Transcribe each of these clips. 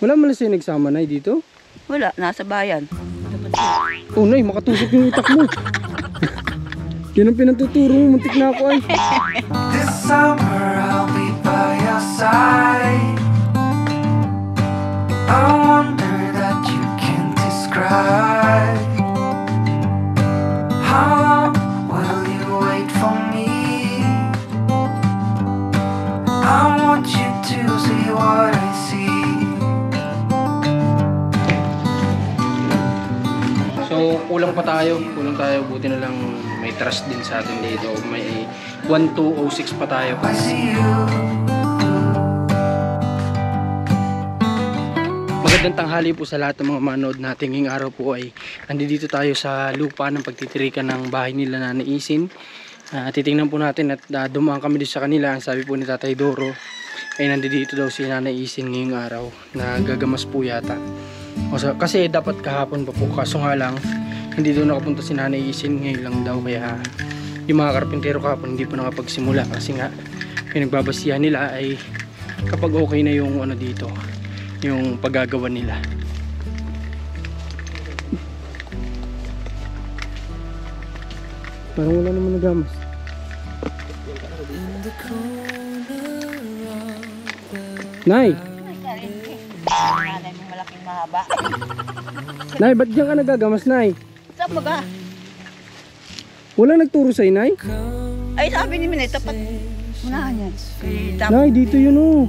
Wala man lang sa'yo nagsama, Nay, dito? Wala, nasa bayan. Oh, Nay, makatusok yung itak mo. Yun ang pinatuturo mo, muntik na ako ay. This summer I'll be by your side. A wonder that you can't describe. How long will you wait for me? I want you to see what I see. So, kulang tayo, buti na lang may trust din sa atin dito. May 1206 pa tayo. I see you. Magandang tanghali po sa lahat ng mga manood natin. Ngayong araw po ay nandito tayo sa lupa ng pagtitirikan ng bahay nila Nanay Isin. Titingnan po natin at dumaan kami dito sa kanila. Ang sabi po ni Tatay Doro ay nandito daw si Nanay Isin ngayong araw na gagamas po yata. Kasi dapat kahapon pa po, kaso nga lang hindi daw nakapunta si Nanay Isin, ngayon lang daw, kaya yung mga karpintero kahapon hindi pa nakapagsimula kasi nga pinagbabasihan nila ay kapag okay na yung ano dito, yung paggagawa nila. Parang wala naman nagamas. Nay! Nanay mo malaking mahaba. Nay, ba't diyan ka nagagamas, Nay? Saan ba ka? Wala nagturo sa'yo, Nay? Ay, sabi ni Minay, tapat. Unahan yan. Nay, dito yun oh.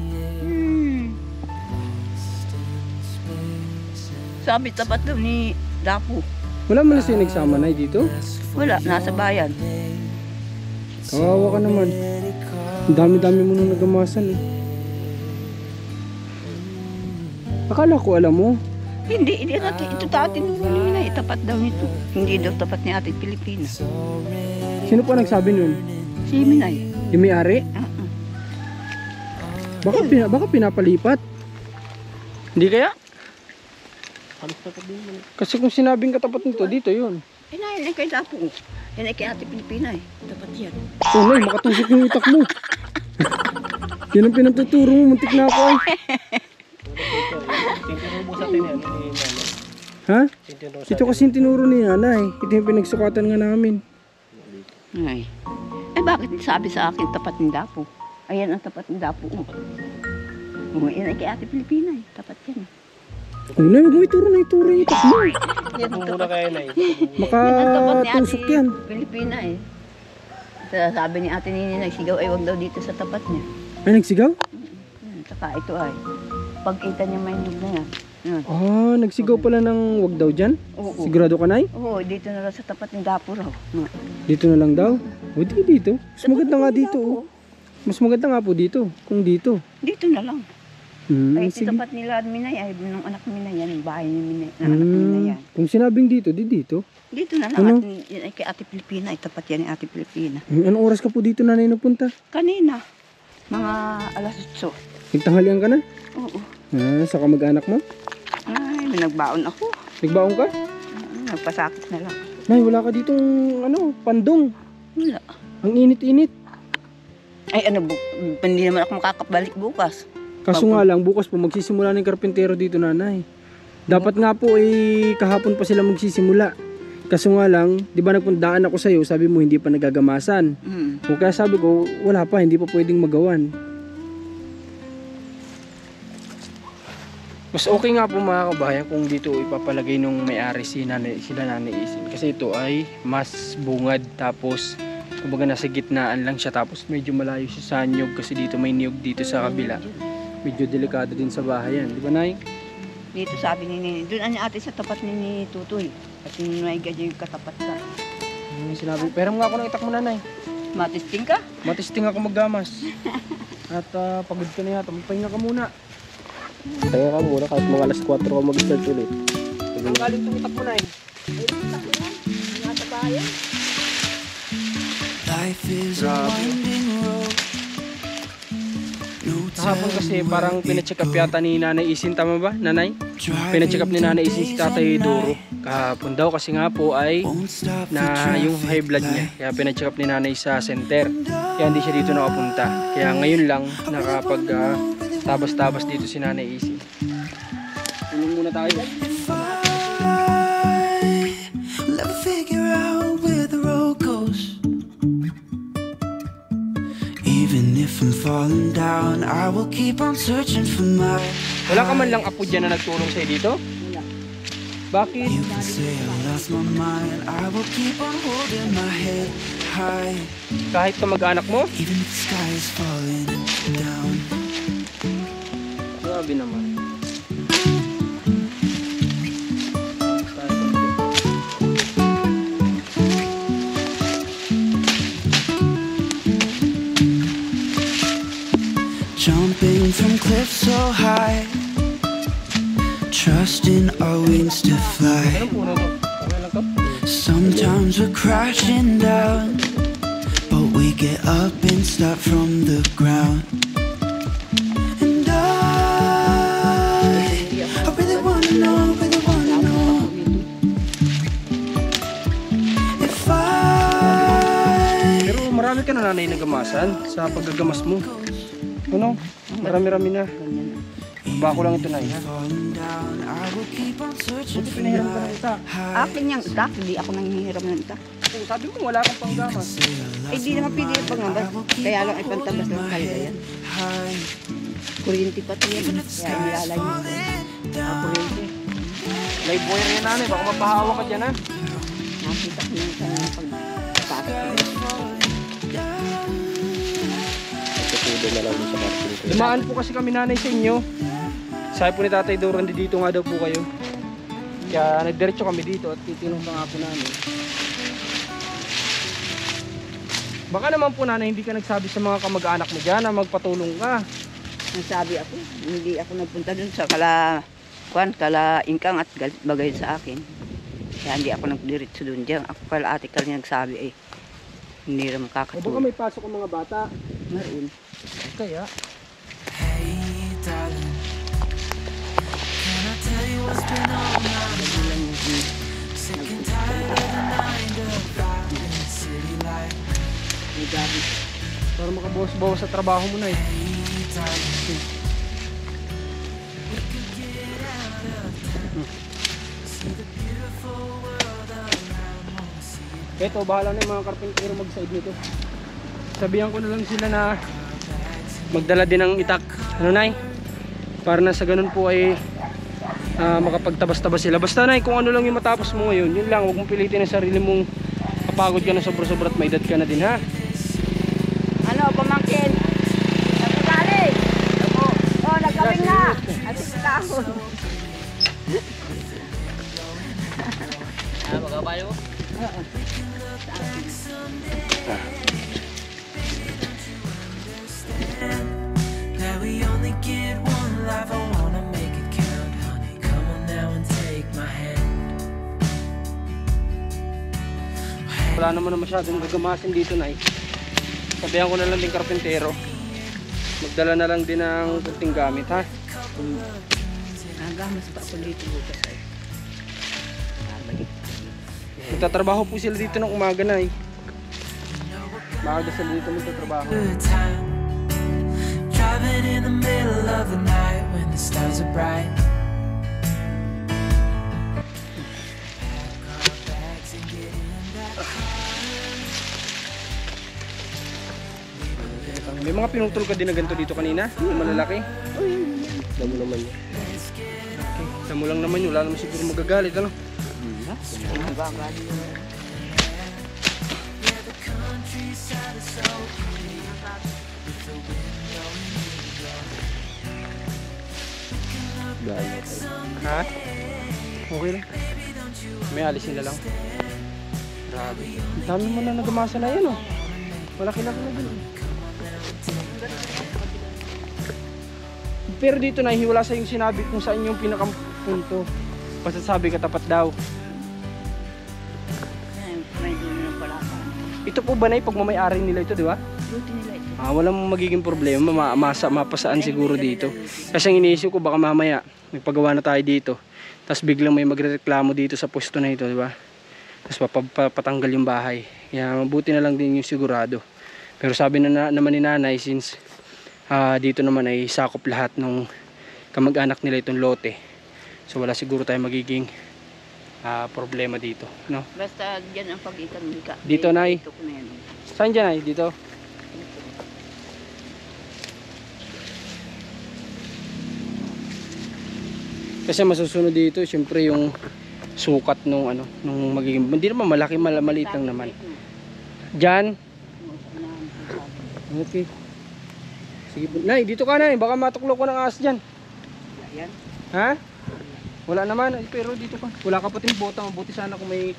Sabi, tapat daw ni Dapo. Wala man lang sa'yo nagsama, Nay, dito? Wala, nasa bayan. Kawawa ka naman. Ang dami-dami mo nung nagamasan eh. Akala ko alam mo. Hindi natin. Ito tinuro ni Minay. Tapat daw nito. Hindi daw tapat ni Ate Pilipina. Sino pa nagsabi nun? Si Minay. Yung may-ari? Baka pinapalipat. Hindi kaya? Kasi kung sinabing katapat nito, dito yun. Ay na, yan ay kay Dapo. Yan ay kay Ate Pilipina eh. Tapat yan. Oh, Nay, makatusok yung itak mo. Yan ang pinatuturo mo, muntik na ako ay. Ha? Ito kasi yung tinuro ni Nanay. Ito yung pinagsukatan nga namin. Ay. Ay bakit sabi sa akin tapat ni Dapo? Ayan ang tapat ni Dapo. Yan ay kay Ate Pilipina eh. Tapat yan. Oh, Nay, huwag mo ituro na ituro yung itak mo. Yan ang tapat. Makatusok yan. Pilipina eh. Sabi ni Ate Nini nagsigaw ay wag daw dito sa tapat niya. Ay, nagsigaw? Saka ito ay pagkita niya may nug na yan. Ah, nagsigaw pala ng wag daw dyan? Oo. Sigurado ka, Nay? Oo, dito na lang sa tapat ng Dapo raw. Dito na lang daw? O di dito. Mas maganda nga dito. Oh. Mas maganda nga po dito. Kung dito. Dito na lang. Ay, Sige. tapat nila Minay ay nung anak Minay yan, yung bahay ni Minay, ng anak Minay yan. Kung sinabing dito, di dito. Dito na lang, Ano? at yun ay kay Ate Pilipina, ay tapat yan ni Ate Pilipina. Anong oras ka po dito, Nanay, napunta? Kanina, mga alas 8. Nagtanghalian ka na? Oo. Sa kamag-anak mo? Ay, nagbaon ako. Nagbaon ka? Nagpasakit na lang. Nay, wala ka ditong pandong. Wala. Ang init-init. Ay, hindi naman ako makakabalik bukas. Kaso nga lang, bukas po magsisimula ng karpintero dito, Nanay. Dapat nga po kahapon pa sila magsisimula. Kaso nga lang, di ba nagpundaan ako sa'yo, sabi mo hindi pa nagagamasan. O kaya sabi ko, wala pa, hindi pa pwedeng magawan. Mas okay nga po mga kabayan kung dito ipapalagay nung may-ari sila Nanay Isin. Kasi ito ay mas bungad, tapos kumbaga nasa gitnaan lang siya, tapos medyo malayo siya sa niyog kasi dito may niyog dito sa kabila. Medyo delikado din sa bahay yan, di ba, Nay? Dito sabi ni Nini, doon ani ate sa tapat ni Tutoy. At yung may gadyo yung katapat ka. Sinabi, pero nga ako ng itak mo, Nanay. Matisting ka? Matisting ako maggamas. At pagod ka na yata, magpahinga ka muna. Pahinga ka muna kahit mga alas 4 ka mag-start ulit. Ang galing itong itak mo, Nay. Nasa bayan. Life is a winding road. Hapon kasi parang pina-check up yata ni Nanay Isin, tama ba, Nanay? Pina-check up ni Nanay Isin si Tatay Doro kahapon daw kasi nga po ay na yung high blood niya. Kaya pina-check up ni Nanay sa center. Kaya hindi siya dito nakapunta. Kaya ngayon lang nakapag tabas-tabas dito si Nanay Isin. muna tayo. If will ever figure out where the road goes, even if I'm falling down, I will keep on searching for my. Wala ka man lang apo dyan na nagtulong sa'yo dito? Wala. Bakit? You can say I lost my mind, I will keep on holding my head high, Kahit kamag-anak mo? even if the sky is falling down. Grabe naman. Jumping from cliffs so high, trusting our wings to fly. Anong puno to? Okay lang to? Sometimes we're crashing down, but we get up and start from the ground. And I really wanna know if I Pero marami ka na nanay nagamasan sa paggagamas mo. Ano? Marami-rami na. Ganyan. Bako lang ito na ha. falling down, I will keep on searching for Pinahiram ka ng isa. Akin yung itak, hindi ako nanghihiram ng itak. Oh, sabi mo wala kang panggamas. Eh, di naman pwede yung pangambas. Kaya lang ipantabas ng kalda yan. high. Kuryente pa ito yan. Kaya nilalay mo. Kuryente. Live wire yan nanay. Baka mapahawa ka dyan ha. Nakita ko yung sa pagpapasok ko. Dumaan po kasi kami nanay sa inyo. Sabi po ni Tatay Doran, dito nga daw po kayo. Kaya nagdiretso kami dito at titinong pa nga po namin. Baka naman po nanay, hindi ka nagsabi sa mga kamag-anak mo dyan na magpatulong ka. Nasabi ako, hindi ako nagpunta dun sa kala ingkang at bagay sa akin. Kaya hindi ako nagdiretso dun dyan. Ako kala ate ka nagsabi eh. Hindi rin O baka makakatulong. may pasok ang mga bata. Maroon. Kaya, Hey, darling, can I tell you what's been on my mind? Sick and tired of the 9 to 5 in the city life. May gabi. para makabawas-bawas sa trabaho mo na eh. Hey, darling, Eto, bahala na yung mga karpentero mag-side nito. Sabihan ko na lang sila na magdala din ng itak. Ano nay? Para na sa ganun po ay makapagtabas-tabas sila. Basta nay, kung ano lang yung matapos mo ngayon, yun lang. Huwag mong pilitin ang sarili mong kapagod ka na sobra-sobra at may edad ka na din ha. Ano, pamangkin? Nagkagali! Ako. Oh, nagkawin na! At kahon. Magkabayo mo? Oo. that we only get one life. I wanna make it count, honey. Come on now and take my hand. Wala naman na masyadong gagamasin dito nay. Sabihan ko na lang din karpentero. Magdala na lang din ng kunting gamit ha. Nagamas pa ako dito bukas ay. Babalik. Magtatrabaho po sila dito ng umaga na eh. Maaga sila dito magtatrabaho. Good time, driving in the middle of the night when the stars are bright. Pack our bags and get in that May mga pinutol ka din na ganito dito kanina? Yung malalaki? Damo naman yun. Okay. Damo lang naman yun. Wala naman siguro magagalit ano? Nagagali. Ha? Okay lang. May alisin na lang. Grabe. Ang dami mo na nagamasa na yan oh. Malaki-laki na din. Pero dito na hiwala sa yung sinabi kung saan yung pinakapunto. Basta sabi ka tapat daw. May dito ng palaka. Ito po ba na yung pagmamayari nila ito, di ba? Buti nila ito. Walang magiging problema, mapasaan siguro dito. Kasi ang iniisip ko baka mamaya nagpagawa na tayo dito. Tapos biglang may magrereklamo dito sa pwesto na ito, di ba? Tapos papatanggal yung bahay. Kaya mabuti na lang din yung sigurado. Pero sabi na naman ni nanay, since dito naman ay sakop lahat ng kamag-anak nila itong lote. So wala siguro tayong magiging problema dito, no? Basta dyan ang pag-ikan ka. Dito, Nay. Dito ko na yan. Saan dyan ay? Dito? Kasi masusunod dito, syempre yung sukat nung ano, nung magiging, hindi naman malaki, maliit lang naman. Diyan. Okay. Sige po. Nay, dito ka, Nay. Baka matuklok ko ng ahas dyan. Yan. Ha? Wala naman. Ay, pero dito ka. Wala ka pating bota. Mabuti sana kung may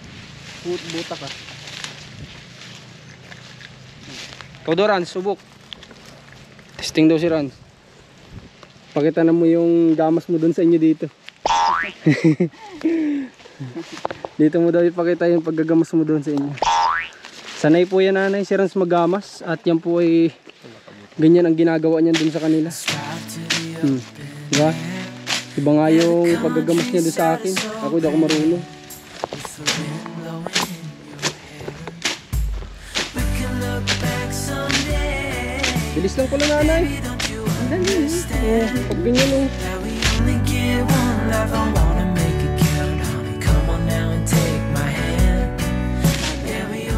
bota ka. Ikaw daw, Rans. Subok. Testing daw si Rans. Pakita na mo yung gamas mo dun sa inyo dito. Dito mo daw ipakita yung paggagamas mo dun sa inyo. Sanay po yan, Nanay, si Rans magamas. At yan po ay ganyan ang ginagawa niyan dun sa kanila. Diba? Iba nga yung paggagamas niya dun sa akin. Ako di ako marunong. Bilis lang pala, Nanay. Ang dali. Pag ganyan o.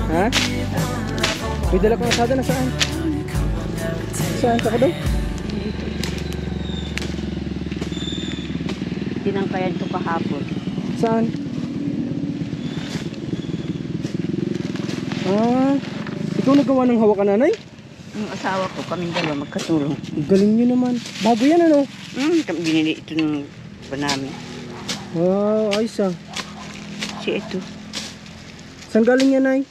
Ha? May dala kang asada na saan? Saan? Saka daw? Tinangkayan ko kahapon. Saan? Ikaw nagawa ng hawakan, Nanay? Yung asawa ko, kaming dalawa magkatulong. Galing nyo naman. Bago yan, ano? Binili ito ng namin. Wow, ayos ah. Si ito. Saan galing yan, Nay?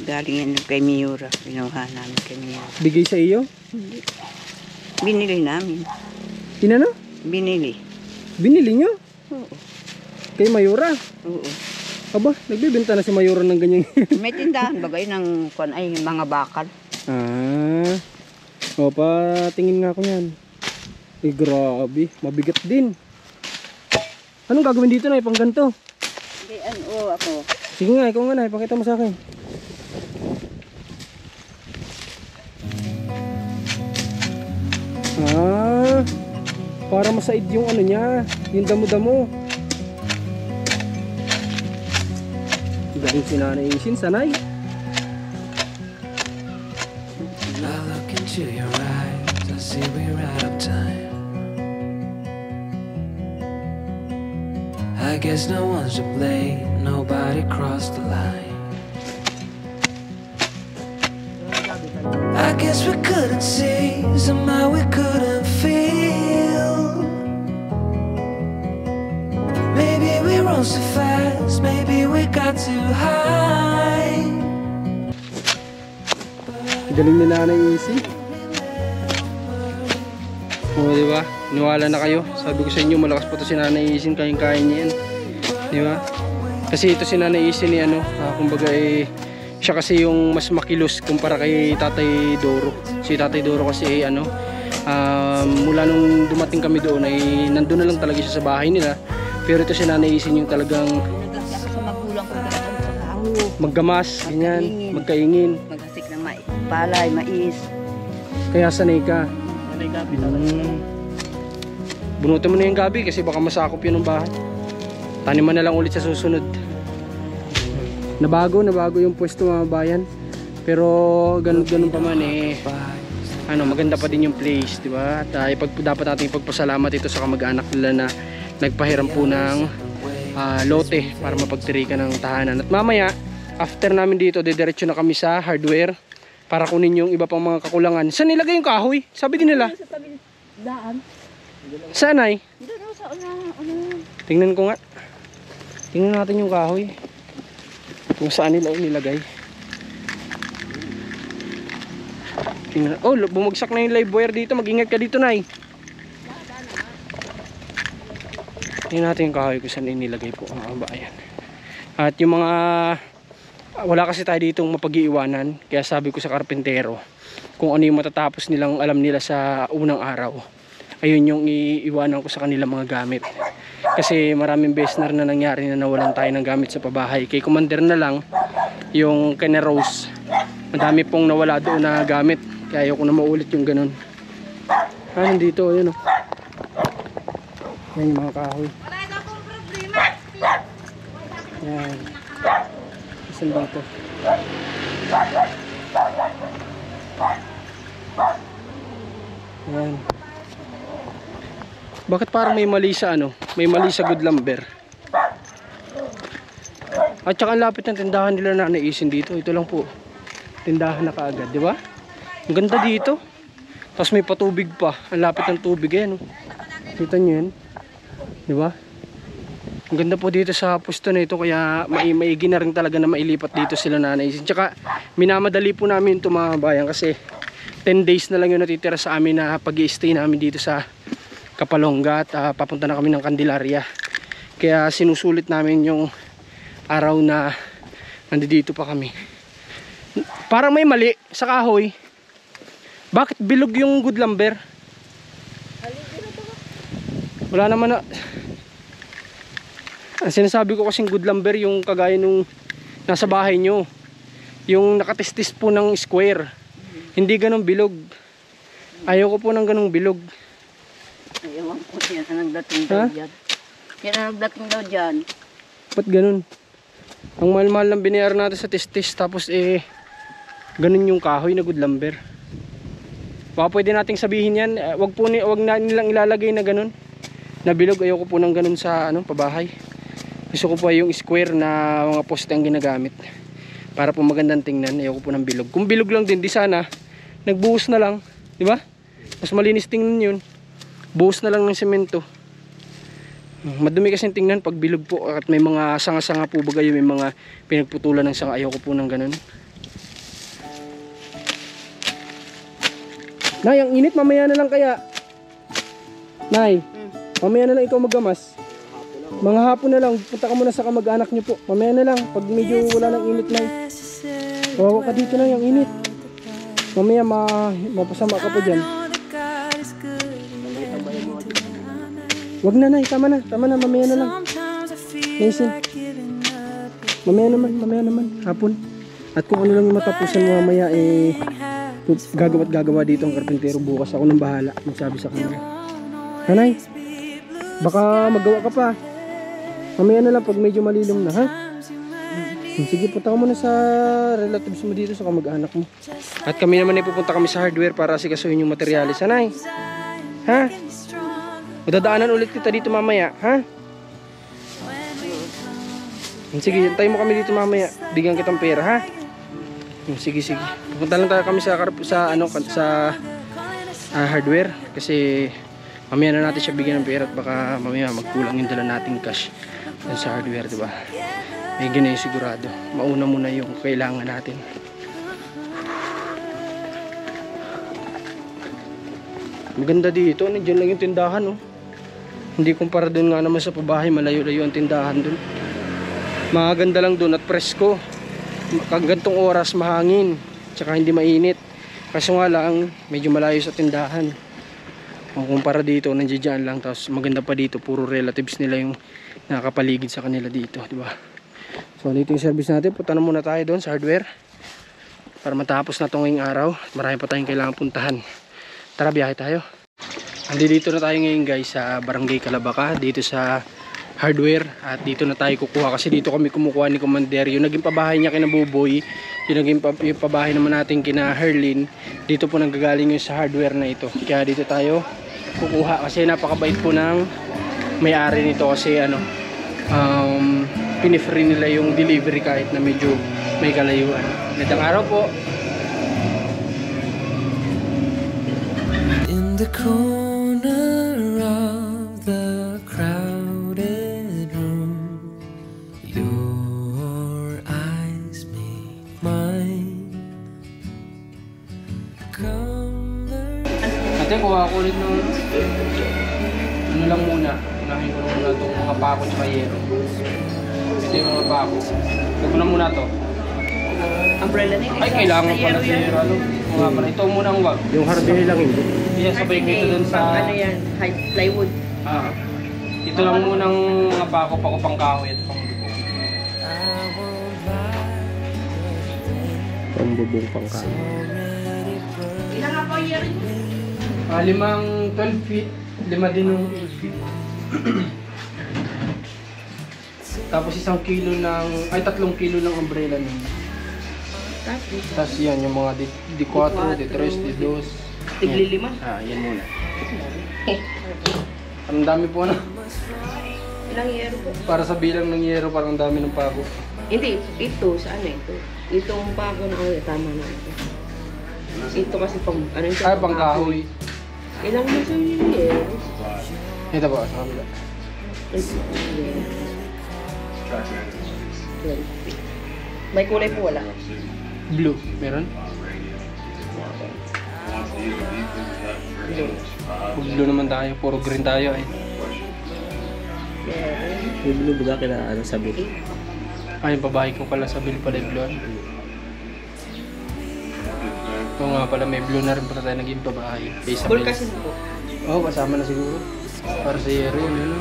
Galing yan kay Miura. Pinuha namin kay Miura. Bigay sa iyo? Hindi. Binili namin. Tinano? Binili. Binili nyo? Oo. Kay Mayura? Oo. Aba, nagbibenta na si Mayura ng ganyan. May tindahan bagay ng ay mga bakal. O, patingin nga ako yan. Eh, grabe. Mabigat din. Anong gagawin dito, Nay? Pang ganito? Hindi, ako. Sige nga, ikaw nga, Nay. Pakita mo sa akin. Para masaid yung ano niya, yung damo-damo. Galing si Nanay Isin, sanay. I look into your eyes, I see we're out of time. I guess no one's to blame, nobody crossed the line. I guess we couldn't see, somehow we couldn't feel. Maybe we rose too fast, maybe we got too high. Galing ni Nanay Isin. O, diba? Niwala na kayo. Sabi ko sa inyo, malakas pa to si Nanay Isin, kayang-kaya niya yan. Diba? Kasi ito si Nanay Isin ni kumbaga siya kasi yung mas makilos kumpara kay Tatay Doro. Si Tatay Doro kasi mula nung dumating kami doon ay nandun na lang talaga siya sa bahay nila. Pero ito si Nanay Isin yung talagang Sa magulang ko sa tao. maggamas, ganyan, magkaingin. Maghasik ng palay, mais. Kaya sanay ka. Bunutin mo na yung gabi kasi baka masakop yun ng bahay. Taniman na lang ulit sa susunod. Nabago yung pwesto, mga bayan. Pero ganun pa man maganda pa din yung place, di ba? At dapat nating pagpasalamat ito sa kamag-anak nila na nagpahiram po ng lote para mapagtirikan ng tahanan. At mamaya, after namin dito, didiretso na kami sa hardware para kunin yung iba pang mga kakulangan. Saan nilagay yung kahoy? Sabi din nila. Sa tabi daan. Saan ay? Doon sa una. Tingnan ko nga. Tingnan natin yung kahoy. Kung saan nila inilagay. Tingnan. Oh, bumagsak na yung live wire dito. Mag-ingat ka dito, Nay. Tingnan natin yung kahoy kung saan inilagay po ang bayan. At yung mga wala kasi tayo ditong mapag-iiwanan. Kaya sabi ko sa karpentero, kung ano yung matatapos nilang alam nila sa unang araw, ayun yung iiwanan ko sa kanila mga gamit. Kasi maraming beses na nangyari na nawalan tayo ng gamit sa pabahay. Kay Commander na lang, yung kina Rose, madami pong nawala doon na gamit. Kaya ayoko na maulit yung ganun. Nandito, ayun o. Yan yung mga kahoy. Yan. Isan dito. Yan. Bakit parang may mali sa ano? May mali sa good lumber. At saka ang lapit ng tindahan nila na naisin dito. Ito lang po. Tindahan na kaagad, di ba? Ang ganda dito. Tapos may patubig pa. Ang lapit ng tubig yan. Oh. Kita nyo yan. Di ba? Ang ganda po dito sa pusto na ito. Kaya maigi na rin talaga na mailipat dito sila na naisin. Tsaka minamadali po namin ito mga bayan. Kasi 10 days na lang yung natitira sa amin na pag-i-stay namin dito sa Kapalonga. At papunta na kami ng Candelaria. Kaya sinusulit namin yung araw na nandito pa kami. Parang may mali sa kahoy. Bakit bilog yung good lumber? Wala naman na. Ang sinasabi ko kasing good lumber yung kagaya nung nasa bahay nyo. Yung nakatistis po ng square. Hindi ganun bilog. Ayaw ko po ng ganung bilog. Ayaw ko yan ang nagdating daw dyan. Yan ang nagdating daw dyan. Ba't ganun? Ang mahal-mahal lang binayaran natin sa tistis. Tapos ganun yung kahoy na good lumber. Baka pwede nating sabihin yan. Wag na nilang ilalagay na ganun. Na bilog. Ayaw ko po ng ganun sa pabahay. Gusto ko po yung square na mga poste ang ginagamit. Para po magandang tingnan. Ayaw ko po ng bilog. Kung bilog lang din, di sana nagbuhos na lang. Di ba? Mas malinis tingnan yun. Buhos na lang ng semento. Madumi kasi tingnan pag bilog po. At may mga sanga-sanga po bagay. May mga pinagputulan ng sanga. Ayaw ko po ng ganun. Nay, ang init, mamaya na lang kaya. Nay, mamaya na lang ikaw maggamas. Mga hapon na lang, punta ka muna sa kamag-anak niyo po. Mamaya na lang, pag medyo wala ng init, Nay. Wawa ka dito na yung init. Mamaya mapasama ka pa dyan. Wag na, Nay, tama na, mamaya na lang. Naisin. Mamaya naman, hapon. At kung ano lang yung matapusan mo mamaya, gagawa't dito ang karpintero bukas. Ako nang bahala magsabi sa kanila. Nanay, baka magawa ka pa. Mamaya na lang pag medyo malilom na, ha? Sige, punta ka muna sa relatives mo dito sa kamag-anak mo. At kami naman ay pupunta kami sa hardware para sikasuhin yung materyales. Nanay, ha? Madadaanan ulit kita dito mamaya, ha? Sige, hintayin mo kami dito mamaya. Bigyan kitang pera, ha? Sige. Pupunta lang tayo kami sa hardware kasi mamaya na natin siya bigyan ng pera at baka mamaya magkulang yung dala nating cash sa hardware, di ba? May ganun yung sigurado. Mauna muna yung kailangan natin. Maganda dito, nandiyan lang yung tindahan, oh. Hindi kumpara dun nga naman sa pabahay, malayo-layo ang tindahan dun. Maganda lang dun at presko. Kagantong oras mahangin, tsaka hindi mainit. Kaso nga lang medyo malayo sa tindahan. Kung kumpara dito, nandiyan lang. Tapos maganda pa dito, puro relatives nila yung nakapaligid sa kanila dito, di ba? So dito yung service natin. Punta na muna tayo doon sa hardware para matapos na itong ngayong araw. Marami pa tayong kailangan puntahan. Tara, biyahe tayo. Dito na tayo ngayon guys sa Barangay Calabaka, dito sa hardware. At dito na tayo kukuha kasi dito kami kumukuha ni Commander. Yung naging pabahay niya kina Buboy, yung naging pabahay naman natin kina Herlin, dito po nanggagaling yung sa hardware na ito. Kaya dito tayo kukuha kasi napakabait po ng may-ari nito kasi pinifree nila yung delivery kahit na medyo may kalayuan. Magandang araw po. In the corner of the crowded room, your eyes meet mine. Ate, kuha ko ulit ng ano lang muna. Unahin ko muna itong mga pako at yero. Ito yung mga pako. Ito na muna to. Umbrella na Ay, kailangan pala sa yero. Mga pala. Ito muna ang wag. Yung hardware lang hindi. Iya, sabay ko ito dun sa... Ano yan? Plywood. Ito lang muna ang mga pako pang kahoy at pang bubong. Pang bubong pang kahoy. Ilan nga po year? 5 12 feet. 5 din yung 12 feet. Tapos 1 kilo ng, ay 3 kilo ng umbrella nun. Tapos yan, yung mga D4, D3, D2. Tigli-5. Yan muna. Ang dami po na. Ilang yero po? Para sa bilang ng yero, parang ang dami ng pako. Hindi, ito, saan ito? Itong pako na ulit, tama na ito. Ito kasi pang, ano yung Ay, pangkahoy. Ilang maso yun eh? Ito po, sa kabila. May kulay po wala. Blue, meron? Pag blue naman tayo, puro green tayo eh. May blue ba kina ano sabi? Ay, yung babae ko pala sa bill pala yung blue. Oo nga pala, may blue na rin pala tayo naging babae. Full kasi po. Oo, kasama na siguro. Para sa yero yun, yun.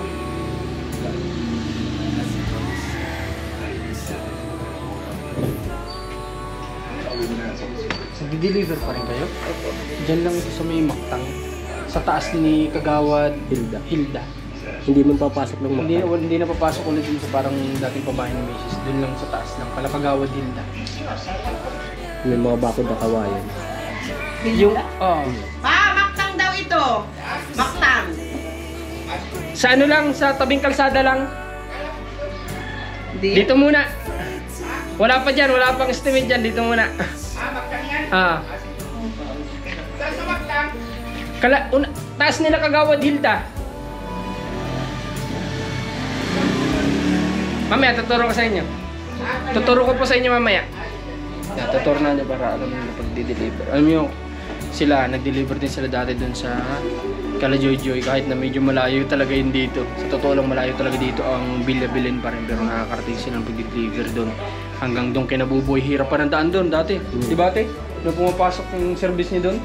Nag-deliver pa rin kayo? Opo. Diyan lang ito sa may Mactang. Sa taas ni Kagawad Hilda. Hindi man papasok ng Hindi, mata. hindi na papasok ulit dun sa parang dating pabahay ni Mrs. Doon lang sa taas lang. Pala Kagawad Hilda. May mga bakod na kawayan. Yung, Maktang daw ito! Maktang! sa ano lang, sa tabing kalsada lang. Hindi. Dito muna. Wala pa dyan, wala pang estimate dyan. Dito muna. Taas nila Kagawad Hilda. Mamaya, tuturo ko sa inyo. Tuturo ko po sa inyo mamaya. Tuturo na niyo para alam niyo pag-deliver. Alam niyo, sila, nag-deliver din sila dati dun sa Kalajoyjoy kahit na medyo malayo talaga yun dito. Sa totoo lang malayo talaga dito ang bilya-bilin pa rin pero nakakarating silang pag-deliver doon. Hanggang doon kinabubuhay, hirap pa ng daan doon dati. Di ba ate? Nung pumapasok yung service niya doon,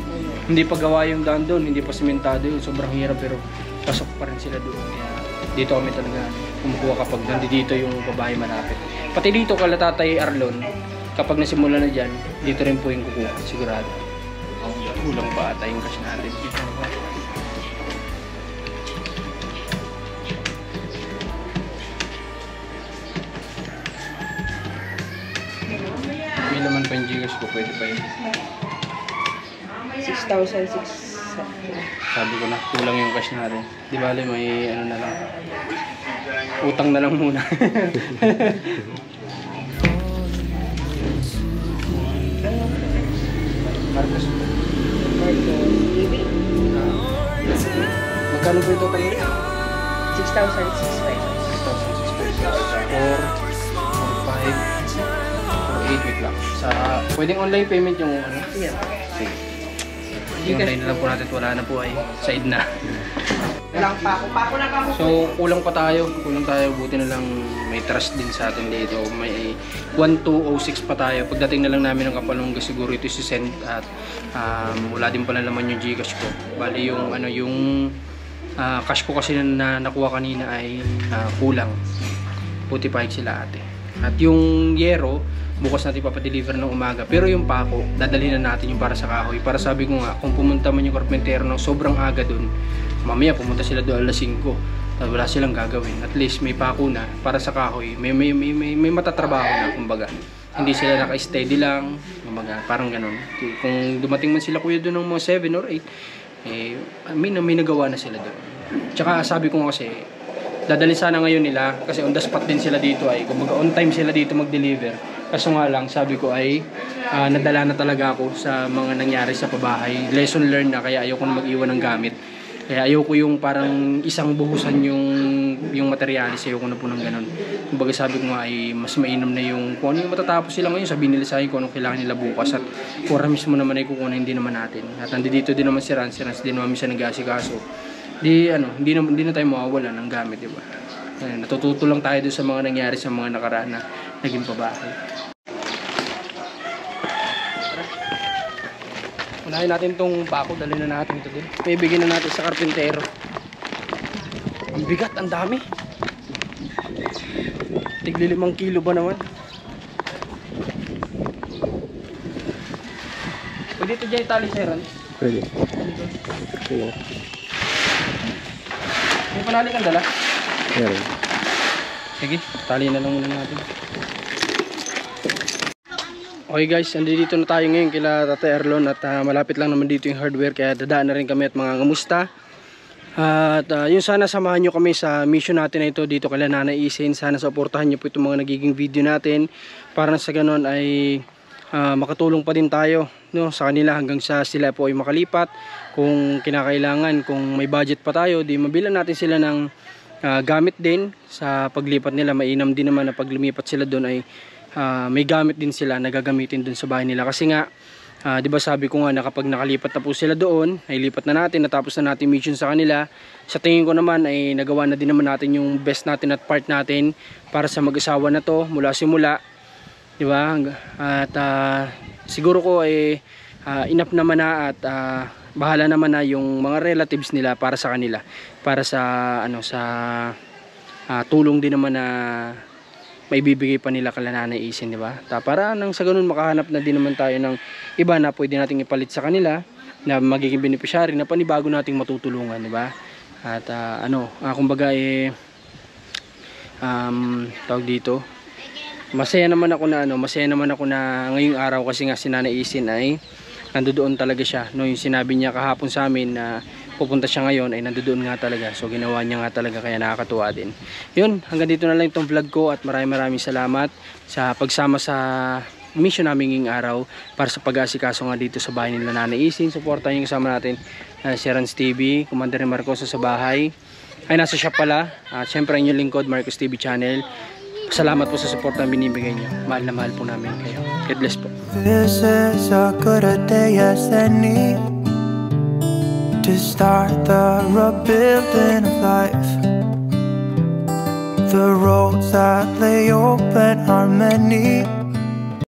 hindi pa gawa yung daan doon, hindi pa simentado yun. Sobrang hirap pero pasok pa rin sila doon. Kaya dito kami talaga kumukuha kapag nandito yung babae malapit. Pati dito kala Tatay Arlon, kapag nasimula na dyan, dito rin po yung kukuha, sigurado. Kulang pa ata yung cash natin. May laman pa yung Gcash ko, pwede pa yun. 6,600. Sabi ko na, kulang yung cash natin. Di bale, may ano na lang. Utang na lang muna. Marcos. TV. Magkano po ito tayo? 6,600. 4, 5, 8 week lang. Sa, pwedeng online payment yung ano? Yeah. Sige. Yung online na lang po natin, wala na po ay side na. Walang pako. Pako na pako. So, kulang tayo, buti na lang may trust din sa atin dito. May 1206 pa tayo. Pagdating na lang namin ng Kapalongga siguro ito si send at wala din pala naman yung Gcash ko. Bali yung ano yung cash ko kasi na nakuha kanina ay kulang. Puti pa sila ate. At yung yero, bukas natin papadeliver ng umaga. Pero yung pako, dadalhin na natin yung para sa kahoy. Para sabi ko nga, kung pumunta man yung karpentero ng sobrang aga dun, mamaya pumunta sila doon alas 5. Wala silang gagawin. At least may pako na para sa kahoy. May matatrabaho na, kumbaga. Hindi sila naka-steady lang, kumbaga, parang ganun. Kung dumating man sila kuya doon ng mga 7 or 8, may nagawa na sila doon. Tsaka sabi ko nga kasi, dadalhin sana ngayon nila kasi on the spot din sila dito ay kumbaga on time sila dito mag-deliver. Kaso nga lang sabi ko ay nadala na talaga ako sa mga nangyari sa pabahay. Lesson learned na kaya ayoko na mag-iwan ng gamit. Kaya ayoko yung parang isang buhusan yung materialis, ayoko na po ng ganun. Kumbaga sabi ko nga ay mas mainam na yung kung ano yung matatapos sila ngayon, sabihin nila sa akin kung anong kailangan nila bukas at kura mismo naman ay kukunin din naman natin. At nandito din naman si Rans din naman siya nag-asikaso. Hindi na tayo mawawala ng gamit, di ba? Natututo lang tayo doon sa mga nangyari sa mga nakaraan na naging pabahay. Unahin natin tong pako, dalhin na natin ito din. May bigyan na natin sa karpintero. Ang bigat, ang dami. Tigli 5 kilo ba naman? Pwede ito dyan itali, sir. Pwede. Sige. May panali kang dala? Meron. Sige, tali na lang muna natin. Okay guys, andito na tayo ngayon kila Tata Erlon at malapit lang naman dito yung hardware kaya dadaan na rin kami at mga ngamusta. At yun, sana samahan nyo kami sa mission natin na ito dito kila Nanay Isin. Sana supportahan nyo po itong mga nagiging video natin para sa ganun ay makatulong pa din tayo, no, sa kanila hanggang sa sila po ay makalipat. Kung kinakailangan, kung may budget pa tayo, di mabilan natin sila ng gamit din sa paglipat nila. Mainam din naman na pag lumipat sila doon ay may gamit din sila na gagamitin doon sa bahay nila. Kasi nga, di ba sabi ko nga na kapag nakalipat na po sila doon, ay lipat na natin, natapos na natin mission sa kanila. Sa tingin ko naman ay nagawa na din naman natin yung best natin at part natin para sa mag-asawa na to mula simula. Di ba? At siguro ko ay enough naman na at bahala naman na yung mga relatives nila para sa kanila. Para sa tulong din naman na may bibigay pa nila kala Nanay Isin, di ba? Para nang sa ganun makahanap na din naman tayo ng iba na pwede nating ipalit sa kanila na magiging beneficiary na panibago nating matutulungan, di ba? At kumbaga tawag dito, masaya naman ako na ngayong araw kasi nga si Nanay Isin ay nandoon talaga siya, no, yung sinabi niya kahapon sa amin na pupunta siya ngayon ay nandoon nga talaga. So ginawa niya nga talaga kaya nakakatuwa din. Yun, hanggang dito na lang itong vlog ko at maraming salamat sa pagsama sa mission namin ngayong araw para sa pag-aasikaso nga dito sa bahay nila Nanay Isin. Suportahan yung kasama natin si Rans TV, Commander Marcosa sa bahay. Ay nasa shop pala. At syempre inyong lingkod, Marcos TV channel. Salamat po sa support na binibigay niyo. Mahal na mahal po namin kayo. God bless po. This is a good a day as any to start the rebuilding of life. The roads that lay open are many.